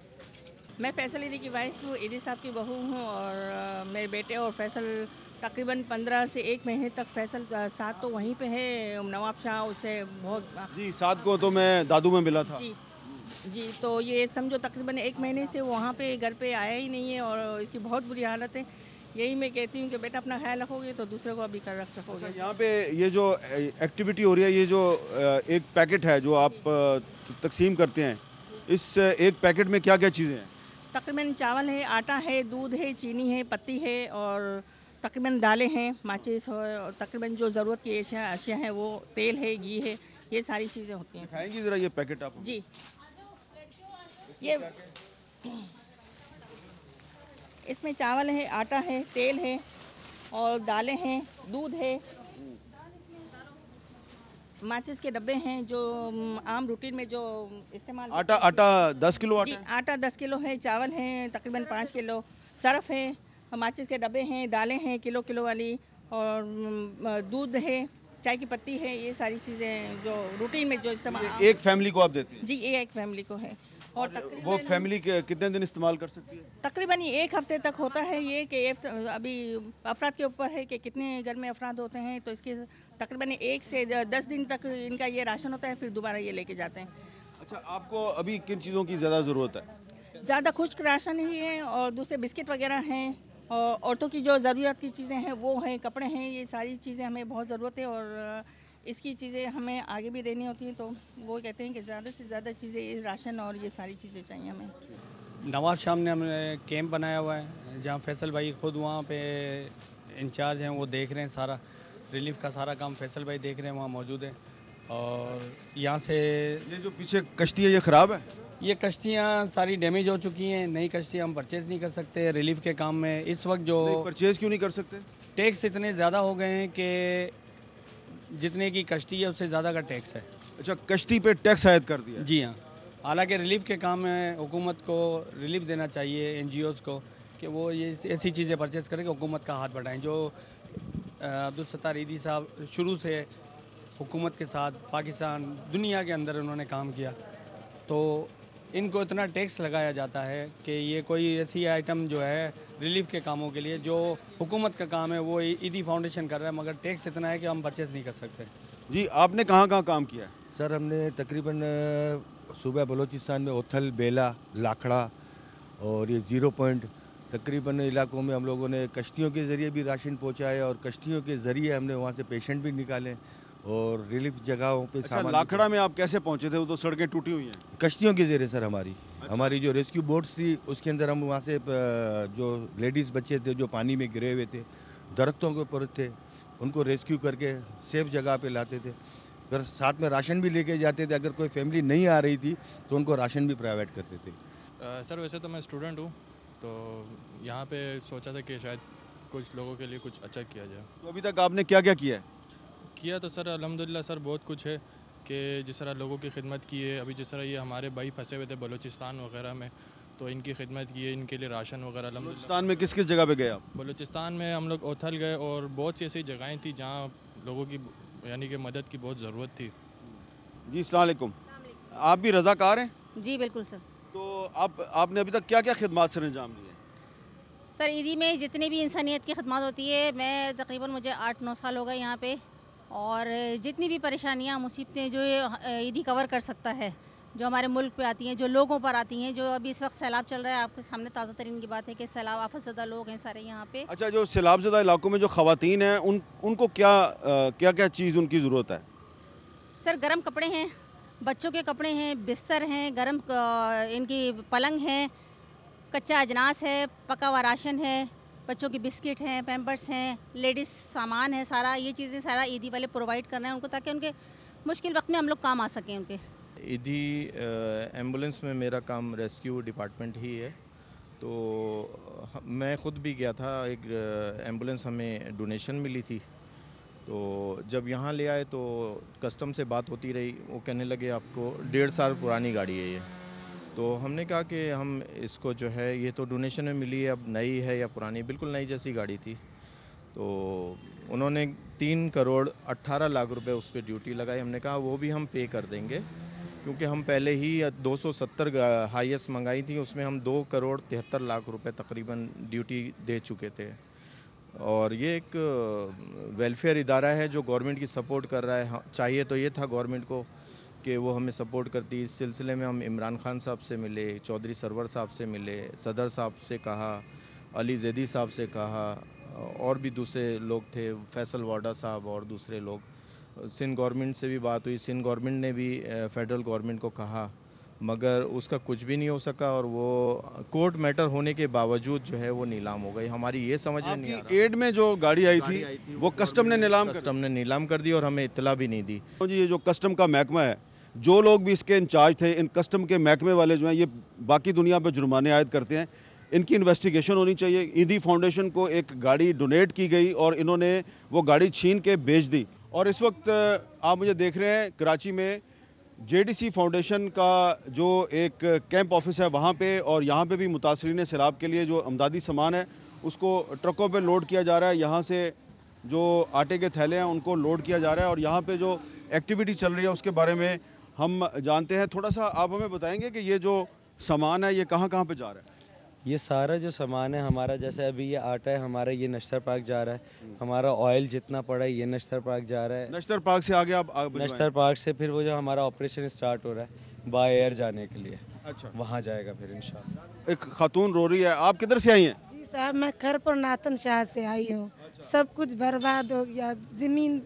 Speaker 18: मैं फैसल ईदी की वाइफ हूँ, ईदी साहब की बहू हूँ, और मेरे बेटे और फैसल तकरीबन 15 से 1 महीने तक फैसल साथ तो वहीं पे है नवाब शाह, उससे बहुत
Speaker 1: जी 7 को तो मैं दादू में मिला था
Speaker 18: जी। तो ये समझो तकरीबन 1 महीने से वहाँ पे घर पे आया ही नहीं है, और इसकी बहुत बुरी हालत है। यही मैं कहती हूँ कि बेटा अपना ख्याल रखोगे तो दूसरे को भी कर रख सकोगे।
Speaker 1: अच्छा, यहाँ पे ये जो एक्टिविटी हो रही है, ये जो एक पैकेट है जो आप तकसीम करते हैं, इस एक पैकेट में क्या क्या चीज़ें हैं?
Speaker 18: तकरीबन चावल है, आटा है, दूध है, चीनी है, पत्ती है, और तकरीबन दालें हैं, माचिस और तकरीबन जो ज़रूरत की अशिया हैं वो तेल है, घी है, ये सारी चीज़ें होती हैं।
Speaker 1: दिखाएंगी ज़रा ये पैकेट आप?
Speaker 18: जी, ये इसमें चावल है, आटा है, तेल है, और दालें हैं, दूध है, माचिस के डब्बे हैं जो आम रूटीन में जो इस्तेमाल।
Speaker 1: आटा 10 किलो आटा?
Speaker 18: जी, आटा 10 किलो है, चावल है तकरीबन 5 किलो, सर्फ है, माचिस के डब्बे हैं, दालें हैं किलो वाली, और दूध है, चाय की पत्ती है, ये सारी चीज़ें जो रूटीन में जो इस्तेमाल।
Speaker 1: एक फैमिली को आप देते हैं?
Speaker 18: जी, ये एक फैमिली को है। और
Speaker 1: वो फैमिली कितने दिन इस्तेमाल कर सकती है?
Speaker 18: तकरीबन 1 हफ्ते तक होता है ये, कि अभी अफराद के ऊपर है कि कितने घर में अफराद होते हैं, तो इसके तकरीबन 1 से 10 दिन तक इनका ये राशन होता है, फिर दोबारा ये लेके जाते हैं।
Speaker 1: अच्छा, आपको अभी किन चीज़ों की ज़्यादा ज़रूरत है?
Speaker 18: ज़्यादा खुश्क राशन ही है, और दूसरे बिस्किट वगैरह हैं, और औरतों की जो ज़रूरत की चीज़ें हैं वो हैं, कपड़े हैं, ये सारी चीज़ें हमें बहुत ज़रूरत है, और इसकी चीज़ें हमें आगे भी देनी होती हैं। तो वो कहते हैं कि ज़्यादा से ज़्यादा चीज़ें, ये राशन और ये सारी चीज़ें चाहिए हमें।
Speaker 19: नवाब शाह ने हमने कैंप बनाया हुआ है, जहाँ फैसल भाई ख़ुद वहाँ पे इंचार्ज हैं, वो देख रहे हैं सारा रिलीफ का सारा काम फैसल भाई देख रहे हैं, वहाँ मौजूद है। और यहाँ से
Speaker 1: ये जो पीछे कश्ती है ये ख़राब है?
Speaker 19: ये कश्तियाँ सारी डैमेज हो चुकी हैं, नई कश्तियाँ हम परचेज़ नहीं कर सकते रिलीफ के काम में इस वक्त। जो
Speaker 1: परचेज़ क्यों नहीं कर सकते?
Speaker 19: टैक्स इतने ज़्यादा हो गए हैं कि जितने की कश्ती है उससे ज़्यादा का टैक्स है।
Speaker 1: अच्छा, कश्ती पे टैक्स आयद कर दिया?
Speaker 19: जी हाँ। हालांकि रिलीफ के काम में हुकूमत को रिलीफ देना चाहिए, NGOs को, कि वो ये ऐसी चीज़ें परचेज़ करें कि हुकूमत का हाथ बढ़ाएं। जो अब्दुल सत्तार ईदी साहब शुरू से हुकूमत के साथ पाकिस्तान दुनिया के अंदर उन्होंने काम किया, तो इनको इतना टैक्स लगाया जाता है कि ये कोई ऐसी आइटम जो है रिलीफ के कामों के लिए जो हुकूमत का काम है वो ईदी फाउंडेशन कर रहा है, मगर टैक्स इतना है कि हम परचेज़ नहीं कर सकते।
Speaker 1: जी, आपने कहाँ कहाँ काम किया है?
Speaker 20: सर, हमने तकरीबन सूबा बलूचिस्तान में ओथल, बेला, लाखड़ा और ये 0 पॉइंट तकरीबन इलाकों में हम लोगों ने कश्तियों के ज़रिए भी राशन पहुँचाया, और कश्तियों के ज़रिए हमने वहाँ से पेशेंट भी निकाले और रिलीफ जगहों पे।
Speaker 1: अच्छा, लाखड़ा में आप कैसे पहुँचे थे? वो तो सड़कें टूटी हुई हैं।
Speaker 20: कश्तियों के ज़रिए सर, हमारी जो रेस्क्यू बोट्स थी उसके अंदर हम वहाँ से जो लेडीज़ बच्चे थे जो पानी में गिरे हुए थे, दरख्तों के ऊपर थे, उनको रेस्क्यू करके सेफ जगह पे लाते थे, फिर साथ में राशन भी लेके जाते थे। अगर कोई फैमिली नहीं आ रही थी तो उनको राशन भी प्रोवाइड करते थे।
Speaker 10: सर, वैसे तो मैं स्टूडेंट हूँ, तो यहाँ पे सोचा था कि शायद कुछ लोगों के लिए कुछ अच्छा किया जाए।
Speaker 1: तो अभी तक आपने क्या क्या किया है?
Speaker 10: किया तो सर अल्हम्दुलिल्लाह सर बहुत कुछ है, कि जिस तरह लोगों की खिदमत की है। अभी जिस तरह ये हमारे भाई फंसे हुए थे बलूचिस्तान वगैरह में, तो इनकी खिदमत की है, इनके लिए राशन वगैरह।
Speaker 1: बलूचिस्तान में किस किस जगह पे गए आप?
Speaker 10: बलूचिस्तान में हम लोग ओथल गए, और बहुत सी ऐसी जगहें थी जहाँ लोगों की यानी कि मदद की बहुत ज़रूरत थी।
Speaker 1: जी, अस्सलाम वालेकुम। आप भी रज़ाकार हैं?
Speaker 21: जी बिल्कुल सर।
Speaker 1: तो आपने अभी तक क्या क्या खिदमत सर अंजाम दी है?
Speaker 21: सर, ईदी में जितनी भी इंसानियत की खिदमत होती है, मैं तकरीबन मुझे 8-9 साल हो गए यहाँ पे, और जितनी भी परेशानियाँ मुसीबतें जो ईदी कवर कर सकता है, जो हमारे मुल्क पे आती हैं, जो लोगों पर आती हैं, जो अभी इस वक्त सैलाब चल रहा है, आपके सामने ताज़ा तरीन की बात है कि सैलाब आफतज़दा लोग हैं सारे यहाँ पे।
Speaker 1: अच्छा, जो सैलाबज़दा इलाकों में जो ख़वातीन हैं उनको क्या चीज़ उनकी ज़रूरत है?
Speaker 21: सर, गर्म कपड़े हैं, बच्चों के कपड़े हैं, बिस्तर हैं, गर्म इनकी पलंग हैं, कच्चा अजनास है, पका हुआ राशन है, बच्चों की बिस्किट हैं, पैम्पर्स हैं, लेडीज़ सामान है, सारा ये चीज़ें सारा ईदी वाले प्रोवाइड करना है उनको, ताकि उनके मुश्किल वक्त में हम लोग काम आ सकें उनके।
Speaker 4: ईदी एम्बुलेंस में मेरा काम रेस्क्यू डिपार्टमेंट ही है, तो मैं ख़ुद भी गया था। एक एम्बुलेंस हमें डोनेशन मिली थी, तो जब यहाँ ले आए तो कस्टम से बात होती रही, वो कहने लगे आपको 1.5 साल पुरानी गाड़ी है ये। तो हमने कहा कि हम इसको जो है, ये तो डोनेशन में मिली है, अब नई है या पुरानी? बिल्कुल नई जैसी गाड़ी थी। तो उन्होंने 3 करोड़ 18 लाख रुपए उस पर ड्यूटी लगाई। हमने कहा वो भी हम पे कर देंगे, क्योंकि हम पहले ही 270 हाईएस्ट मंगाई थी, उसमें हम 2 करोड़ 73 लाख रुपए तकरीबन ड्यूटी दे चुके थे। और ये एक वेलफेयर इदारा है जो गवर्नमेंट की सपोर्ट कर रहा है। चाहिए तो ये था गवर्नमेंट को कि वो हमें सपोर्ट करती। इस सिलसिले में हम इमरान खान साहब से मिले, चौधरी सरवर साहब से मिले, सदर साहब से कहा, अली जैदी साहब से कहा, और भी दूसरे लोग थे, फैसल वाडा साहब और दूसरे लोग। सिंध गवर्नमेंट से भी बात हुई, सिंध गवर्नमेंट ने भी फेडरल गवर्नमेंट को कहा, मगर उसका कुछ भी नहीं हो सका, और वो कोर्ट मैटर होने के बावजूद जो है वो नीलाम हो गई। हमारी ये समझ में नहीं आ रहा।
Speaker 1: एड में जो गाड़ी आई थी वो कस्टम ने
Speaker 4: नीलाम कर दी और हमें इत्तला भी नहीं दी।
Speaker 1: तो जी, ये जो कस्टम का महकमा है, जो लोग भी इसके इंचार्ज थे, इन कस्टम के महकमे वाले जो हैं, ये बाकी दुनिया पे जुर्माने आयद करते हैं। इनकी इन्वेस्टिगेशन होनी चाहिए। ईदी फाउंडेशन को एक गाड़ी डोनेट की गई और इन्होंने वो गाड़ी छीन के बेच दी। और इस वक्त आप मुझे देख रहे हैं कराची में JDC फाउंडेशन का जो एक कैंप ऑफिस है वहाँ पे, और यहाँ पे भी मुतासरीन सैलाब के लिए जो अमदादी सामान है उसको ट्रकों पे लोड किया जा रहा है। यहाँ से जो आटे के थैले हैं उनको लोड किया जा रहा है, और यहाँ पे जो एक्टिविटी चल रही है उसके बारे में हम जानते हैं। थोड़ा सा आप हमें बताएंगे कि ये जो सामान है ये कहाँ कहाँ पे जा रहा है?
Speaker 22: ये सारा जो सामान है हमारा, जैसे अभी ये आटा है हमारा, ये नश्तर पार्क जा रहा है। हमारा ऑयल जितना पड़ा है ये नश्तर पार्क जा रहा है।
Speaker 1: नश्तर पार्क से आगे आप
Speaker 22: नश्तर पार्क से फिर वो जो हमारा ऑपरेशन स्टार्ट हो रहा है बाय एयर जाने के लिए,
Speaker 1: अच्छा,
Speaker 22: वहाँ जाएगा फिर इंशाल्लाह।
Speaker 1: एक खातून रो रही है, आप किधर से आई हैं?
Speaker 23: जी साहब, मैं खैरपुर नातन शाह से आई हूँ। सब कुछ बर्बाद हो गया, ज़मीन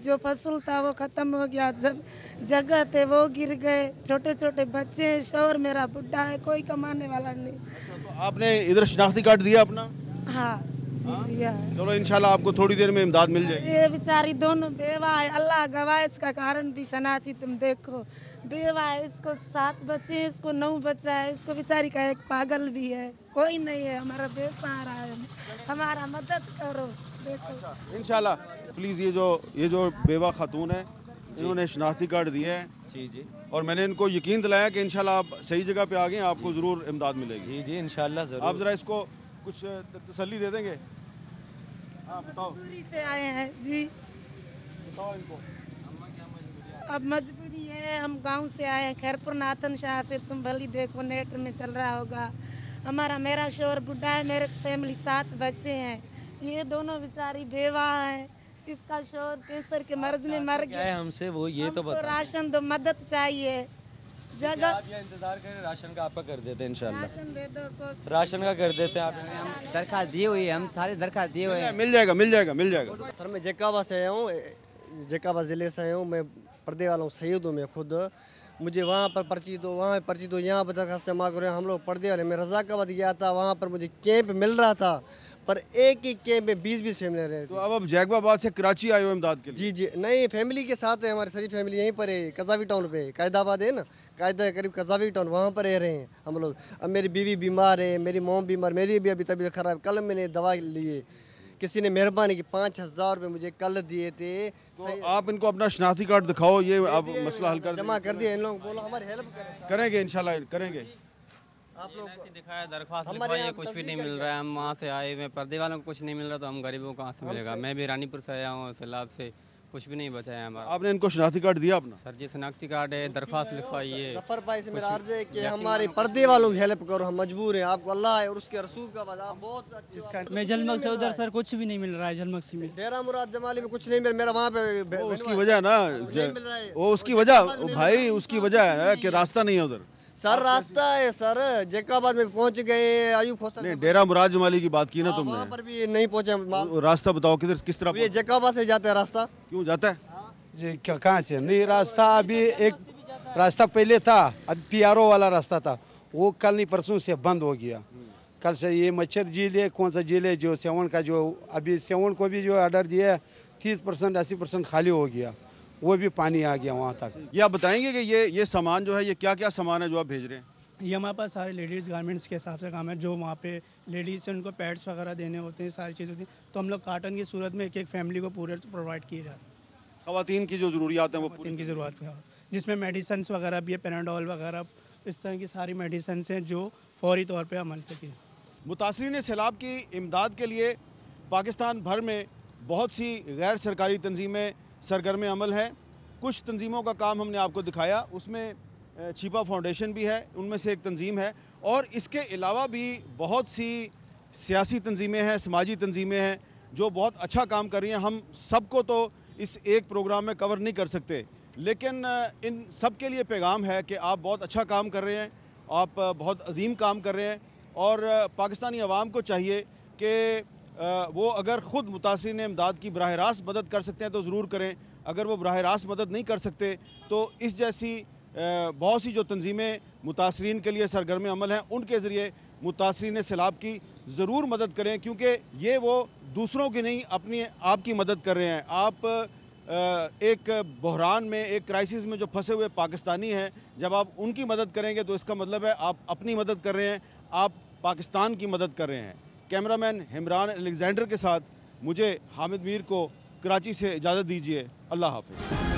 Speaker 23: जो फसल था वो ख़त्म हो गया, जगह थे वो गिर गए, छोटे छोटे बच्चे हैं, शोहर मेरा बुढ़ा है, कोई कमाने वाला नहीं।
Speaker 1: अच्छा, तो आपने इधर शनाख्ती कार्ड दिया अपना?
Speaker 23: हाँ जी दिया है।
Speaker 1: चलो इंशाल्लाह आपको थोड़ी देर में इमदाद मिल जाएगी।
Speaker 23: ये बेचारी दोनों बेवा है, अल्लाह गवाह, इसका कारण भी शनासी तुम देखो, बेवा है, इसको 7 बच्चे हैं, इसको 9 बच्चा है, इसको बेचारी का एक पागल भी है, कोई नहीं है, हमारा बेसहारा है, हमारा मदद करो। देखो
Speaker 1: इंशाल्लाह प्लीज़, ये जो बेवा खातून है इन्होंने शनाख्ती कार्ड दिया है
Speaker 22: जी जी,
Speaker 1: और मैंने इनको यकीन दिलाया कि इंशाल्लाह आप सही जगह पे आ गए, आपको ज़रूर इमदाद मिलेगी।
Speaker 22: जी जी इंशाल्लाह ज़रूर।
Speaker 1: आप ज़रा इसको कुछ तसल्ली दे देंगे? हाँ बताओ।
Speaker 23: मजबूरी से आए हैं जी,
Speaker 1: बताओ इनको।
Speaker 23: अब मजबूरी है, हम गांव से आए हैं, खैरपुर नातन शाह से। तुम भली देखो नेट में चल रहा होगा, मेरा शोहर बुढ़ा है, मेरे फैमिली 7 बच्चे हैं, ये दोनों बेचारी बेवा हैं, इसका शोहर कैंसर के मर्ज में मर गया है।
Speaker 22: हमसे वो ये तो बता,
Speaker 23: राशन दो, मदद चाहिए, जगह
Speaker 22: आप ये इंतजार करें, राशन का आपका कर देते हैं इंशाल्लाह।
Speaker 23: राशन दे दो,
Speaker 22: राशन का कर देते हैं आप।
Speaker 24: दरखास्त दिए हुए, हम सारे दरखास्त दिए हुए हैं।
Speaker 1: मिल जाएगा मिल जाएगा मिल जाएगा।
Speaker 25: सर मैं जैकाबाद से आया हूँ, जैकाबाद ज़िले से आया हूँ, मैं पर्दे वाला हूँ, सैयद हूँ मैं खुद। मुझे वहाँ पर पर्ची दो, वहाँ पर्ची दो, यहाँ पर दरखास्त जमा करो। हम लोग पर्दे वाले, मैं रज़ाकाबाद गया था, वहाँ पर मुझे कैंप मिल रहा था, पर एक ही कैंप में 20-20 फैमिली रहे।
Speaker 1: तो अब जैकाबाद से कराची आए हो इमदाद के लिए?
Speaker 25: जी जी, नहीं फैमिली के साथ है, हमारी सारी फैमिली यहीं पर है, कज़ावी टाउन पे, कायदाबाद है ना, कायदा करीब कज़ावी टाउन, वहाँ पर रह रहे हैं हम लोग। अब मेरी बीवी बीमार है, मेरी मोम बीमार, मेरी भी अभी तबीयत ख़राब। कल मैंने दवा लिए, किसी ने मेहरबानी की 5000 रुपये मुझे कल दिए थे।
Speaker 1: तो आप इनको अपना शनाख्ती कार्ड दिखाओ, ये आप मसला हल कर
Speaker 25: जमा कर दिया इन लोगों, बोलो हमारी हेल्प
Speaker 1: करेंगे इंशाल्लाह करेंगे।
Speaker 25: आप लोग
Speaker 26: दिखाया, दरख्वास्त लिखवाई है, कुछ भी नहीं मिल रहा है। हम वहाँ से आए हुए, पर्दे वालों को कुछ नहीं मिल रहा, तो हम गरीबों को कहाँ से मिलेगा? मैं भी रानीपुर से आया हूँ, सैलाब से, कुछ भी नहीं बचा है हमारा।
Speaker 1: आपने इनको शनाख्ती कार्ड दिया अपना?
Speaker 26: सर जी शनाख्ती कार्ड है, दरख्वास्त लिखवाई है।
Speaker 25: जफर भाई से मेरा अर्ज है कि हमारे पर्दे वालों की हेल्प करो, हम मजबूर हैं, आपको अल्लाह है और उसके रसूल का आप बहुत अच्छे।
Speaker 27: मैं जलमग से उधर सर कुछ भी नहीं मिल रहा है, जलमग से
Speaker 25: डेरा मुराद जमाली में कुछ नहीं मिल, मेरा वहाँ पे
Speaker 1: उसकी वजह ना, वो उसकी वजह भाई, उसकी वजह है कि रास्ता नहीं है उधर।
Speaker 25: सर रास्ता है सर, जैकाबाद में पहुंच गए, आयु
Speaker 1: नहीं, डेरा मुराद जमाली की बात की ना तुमने,
Speaker 25: वहाँ पर भी नहीं पहुंचे।
Speaker 1: रास्ता बताओ किधर, किस तरफ?
Speaker 25: ये जैकाबाद से जाता है रास्ता।
Speaker 1: क्यों जाता है
Speaker 28: जी? कहाँ से नहीं, रास्ता अभी एक रास्ता पहले था, अब PRO वाला रास्ता था, वो कल नहीं परसों से बंद हो गया, कल से ये मच्छर झील है, कौन सा झील है जो 7 का, जो अभी 7 को भी जो ऑर्डर दिया 30% 80% खाली हो गया, वो भी पानी आ गया वहाँ तक।
Speaker 1: ये आप बताएंगे कि ये सामान जो है, ये क्या क्या सामान है जो आप भेज रहे हैं?
Speaker 27: ये हमारे पास सारे लेडीज़ गारमेंट्स के हिसाब से काम है, जो वहाँ पे लेडीज़ से उनको पैड्स वगैरह देने होते हैं, सारी चीज़ होती हैं, तो हम लोग कार्टन की सूरत में एक एक फैमिली को पूरे प्रोवाइड किए जाते हैं।
Speaker 1: ख़वातीन की जो ज़रूरियात हैं वो
Speaker 27: ख़वातीन की ज़रूरत है, जिसमें मेडिसिन वगैरह भी है, पेनाडोल वगैरह, इस तरह की सारी मेडिसिन हैं जो फौरी तौर पर अमल पे की।
Speaker 1: मुतासरीन सैलाब की इमदाद के लिए पाकिस्तान भर में बहुत सी गैर सरकारी तंजीमें सरगर्म अमल हैं। कुछ तंजीमों का काम हमने आपको दिखाया, उसमें छिपा फाउंडेशन भी है, उनमें से एक तंजीम है, और इसके अलावा भी बहुत सी सियासी तंजीमें हैं, समाजी तंजीमें हैं जो बहुत अच्छा काम कर रही हैं। हम सबको तो इस एक प्रोग्राम में कवर नहीं कर सकते, लेकिन इन सब के लिए पैगाम है कि आप बहुत अच्छा काम कर रहे हैं, आप बहुत अजीम काम कर रहे हैं, और पाकिस्तानी अवाम को चाहिए कि वो अगर ख़ुद मुतासरीन इमदाद की बराह रास्त मदद कर सकते हैं तो ज़रूर करें। अगर वो बराह रास्त मदद नहीं कर सकते तो इस जैसी बहुत सी जो तंजीमें मुतासरीन के लिए सरगर्म अमल हैं, उनके ज़रिए मुतासरीन सैलाब की ज़रूर मदद करें, क्योंकि ये वो दूसरों की नहीं, अपनी आपकी मदद कर रहे हैं। आप एक बहरान में, एक क्राइसिस में जो फंसे हुए पाकिस्तानी हैं, जब आप उनकी मदद करेंगे तो इसका मतलब है आप अपनी मदद कर रहे हैं, आप पाकिस्तान की मदद कर रहे हैं। कैमरामैन हिमरान अलेक्जेंडर के साथ मुझे हामिद मीर को कराची से इजाज़त दीजिए। अल्लाह हाफ़िज़।